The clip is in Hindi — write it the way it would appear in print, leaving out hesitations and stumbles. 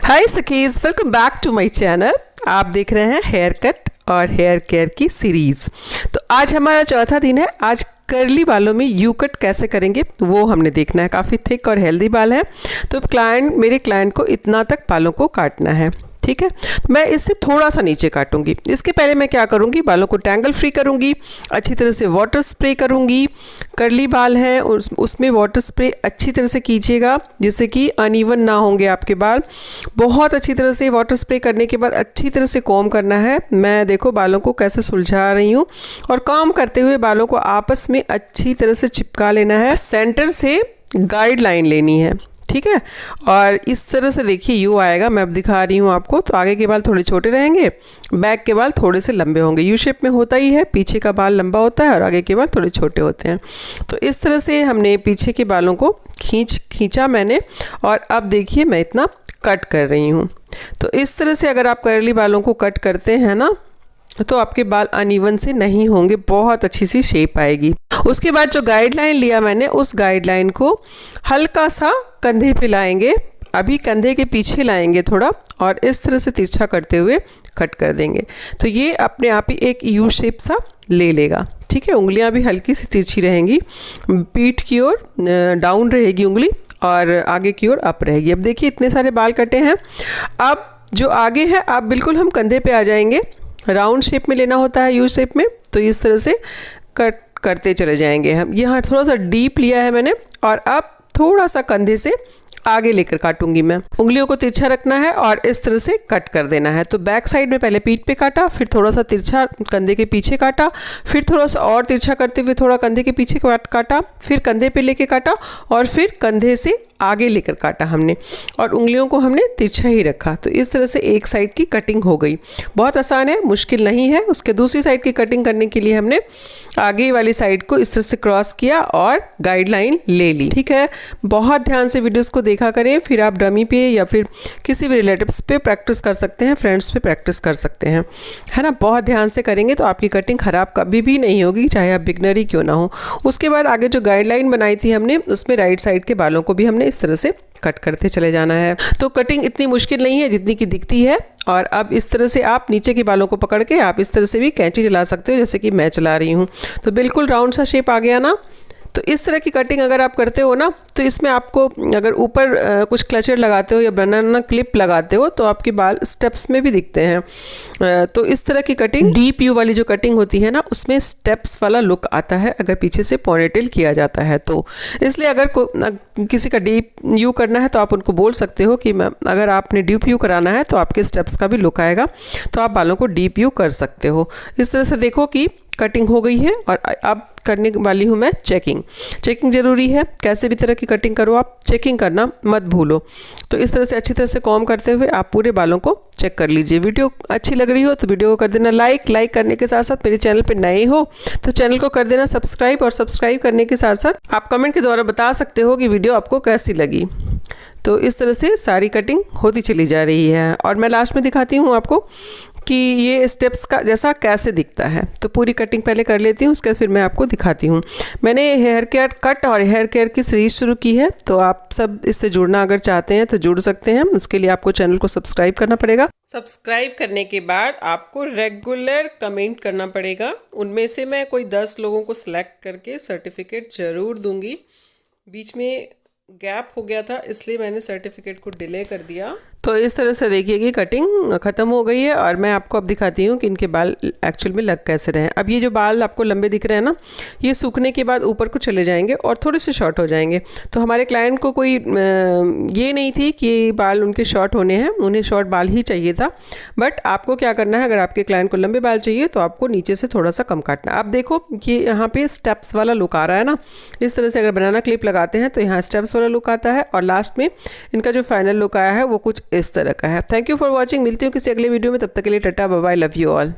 हाय सखीज, welcome back to my channel. आप देख रहे हैं हेयर कट और हेयर केयर की सीरीज़। तो आज हमारा चौथा दिन है। आज कर्ली बालों में यू कट कैसे करेंगे वो हमने देखना है। काफ़ी थिक और हेल्दी बाल है, तो मेरे क्लाइंट को इतना तक बालों को काटना है, ठीक है। तो मैं इससे थोड़ा सा नीचे काटूंगी। इसके पहले मैं क्या करूंगी, बालों को टैंगल फ्री करूंगी, अच्छी तरह से वाटर स्प्रे करूंगी। कर्ली बाल हैं उसमें वाटर स्प्रे अच्छी तरह से कीजिएगा, जिससे कि अनइवन ना होंगे आपके बाल। बहुत अच्छी तरह से वाटर स्प्रे करने के बाद अच्छी तरह से कॉम्ब करना है। मैं देखो बालों को कैसे सुलझा रही हूँ, और कॉम्ब करते हुए बालों को आपस में अच्छी तरह से चिपका लेना है। सेंटर से गाइडलाइन लेनी है, ठीक है। और इस तरह से देखिए यू आएगा। मैं अब दिखा रही हूँ आपको। तो आगे के बाल थोड़े छोटे रहेंगे, बैक के बाल थोड़े से लंबे होंगे। यू शेप में होता ही है, पीछे का बाल लंबा होता है और आगे के बाल थोड़े छोटे होते हैं। तो इस तरह से हमने पीछे के बालों को खींचा मैंने, और अब देखिए मैं इतना कट कर रही हूँ। तो इस तरह से अगर आप कर्ली बालों को कट करते हैं ना, तो आपके बाल अनइवन से नहीं होंगे, बहुत अच्छी सी शेप आएगी। उसके बाद जो गाइडलाइन लिया मैंने, उस गाइडलाइन को हल्का सा कंधे पे लाएंगे, अभी कंधे के पीछे लाएंगे थोड़ा, और इस तरह से तिरछा करते हुए कट कर देंगे। तो ये अपने आप ही एक यू शेप सा ले लेगा, ठीक है। उंगलियां भी हल्की सी तिरछी रहेंगी, पीठ की ओर डाउन रहेगी उंगली और आगे की ओर अप रहेगी। अब देखिए इतने सारे बाल कटे हैं। अब जो आगे है, आप बिल्कुल हम कंधे पे आ जाएंगे। राउंड शेप में लेना होता है यू शेप में, तो इस तरह से कट करते चले जाएंगे हम। यहाँ थोड़ा सा डीप लिया है मैंने, और अब थोड़ा सा कंधे से आगे लेकर काटूंगी मैं। उंगलियों को तिरछा रखना है और इस तरह से कट कर देना है। तो बैक साइड में पहले पीठ पे काटा, फिर थोड़ा सा तिरछा कंधे के पीछे काटा, फिर थोड़ा सा और तिरछा करते हुए थोड़ा कंधे के पीछे काटा, फिर कंधे पे लेके काटा, और फिर कंधे से आगे लेकर काटा हमने, और उंगलियों को हमने तिरछा ही रखा। तो इस तरह से एक साइड की कटिंग हो गई। बहुत आसान है, मुश्किल नहीं है। उसके दूसरी साइड की कटिंग करने के लिए हमने आगे वाली साइड को इस तरह से क्रॉस किया और गाइडलाइन ले ली, ठीक है। बहुत ध्यान से वीडियोस को देखा करें, फिर आप डमी पे या फिर किसी भी रिलेटिव्स पे प्रैक्टिस कर सकते हैं, फ्रेंड्स पे प्रैक्टिस कर सकते हैं, है ना। बहुत ध्यान से करेंगे तो आपकी कटिंग ख़राब कभी भी नहीं होगी, चाहे आप बिगनर ही क्यों ना हो। उसके बाद आगे जो गाइडलाइन बनाई थी हमने, उसमें राइट साइड के बालों को भी हमने इस तरह से कट करते चले जाना है। तो कटिंग इतनी मुश्किल नहीं है जितनी की दिखती है। और अब इस तरह से आप नीचे के बालों को पकड़ के आप इस तरह से भी कैंची चला सकते हो, जैसे कि मैं चला रही हूँ। तो बिल्कुल राउंड सा शेप आ गया ना। तो इस तरह की कटिंग अगर आप करते हो ना, तो इसमें आपको अगर ऊपर कुछ क्लचर लगाते हो या बनाना क्लिप लगाते हो, तो आपके बाल स्टेप्स में भी दिखते हैं। तो इस तरह की कटिंग, डीप यू वाली जो कटिंग होती है ना, उसमें स्टेप्स वाला लुक आता है अगर पीछे से पोनीटेल किया जाता है तो। इसलिए अगर किसी का डीप यू करना है तो आप उनको बोल सकते हो कि अगर आपने डीप यू कराना है तो आपके स्टेप्स का भी लुक आएगा, तो आप बालों को डीप यू कर सकते हो। इस तरह से देखो कि कटिंग हो गई है, और अब करने वाली हूँ मैं चेकिंग ज़रूरी है। कैसे भी तरह की कटिंग करो, आप चेकिंग करना मत भूलो। तो इस तरह से अच्छी तरह से कॉम्ब करते हुए आप पूरे बालों को चेक कर लीजिए। वीडियो अच्छी लग रही हो तो वीडियो को कर देना लाइक करने के साथ साथ मेरे चैनल पे नए हो तो चैनल को कर देना सब्सक्राइब, और सब्सक्राइब करने के साथ साथ आप कमेंट के द्वारा बता सकते हो कि वीडियो आपको कैसी लगी। तो इस तरह से सारी कटिंग होती चली जा रही है, और मैं लास्ट में दिखाती हूँ आपको कि ये स्टेप्स का जैसा कैसे दिखता है। तो पूरी कटिंग पहले कर लेती हूँ, उसके बाद फिर मैं आपको दिखाती हूँ। मैंने हेयर केयर कट और हेयर केयर की सीरीज शुरू की है, तो आप सब इससे जुड़ना अगर चाहते हैं तो जुड़ सकते हैं। उसके लिए आपको चैनल को सब्सक्राइब करना पड़ेगा। सब्सक्राइब करने के बाद आपको रेगुलर कमेंट करना पड़ेगा। उनमें से मैं कोई 10 लोगों को सिलेक्ट करके सर्टिफिकेट ज़रूर दूँगी। बीच में गैप हो गया था, इसलिए मैंने सर्टिफिकेट को डिले कर दिया। तो इस तरह से देखिए कि कटिंग ख़त्म हो गई है, और मैं आपको अब दिखाती हूँ कि इनके बाल एक्चुअल में लग कैसे रहे हैं। अब ये जो बाल आपको लंबे दिख रहे हैं ना, ये सूखने के बाद ऊपर को चले जाएंगे और थोड़े से शॉर्ट हो जाएंगे। तो हमारे क्लाइंट को कोई ये नहीं थी कि बाल उनके शॉर्ट होने हैं, उन्हें शॉर्ट बाल ही चाहिए था। बट आपको क्या करना है, अगर आपके क्लाइंट को लंबे बाल चाहिए तो आपको नीचे से थोड़ा सा कम काटना। आप देखो कि यहाँ पे स्टेप्स वाला लुक आ रहा है ना। इस तरह से अगर बनाना क्लिप लगाते हैं तो यहाँ स्टेप्स वाला लुक आता है, और लास्ट में इनका जो फाइनल लुक आया है वो कुछ इस तरह का है। Thank you for watching. मिलती हूँ किसी अगले वीडियो में, तब तक के लिए tata bye bye, love you all.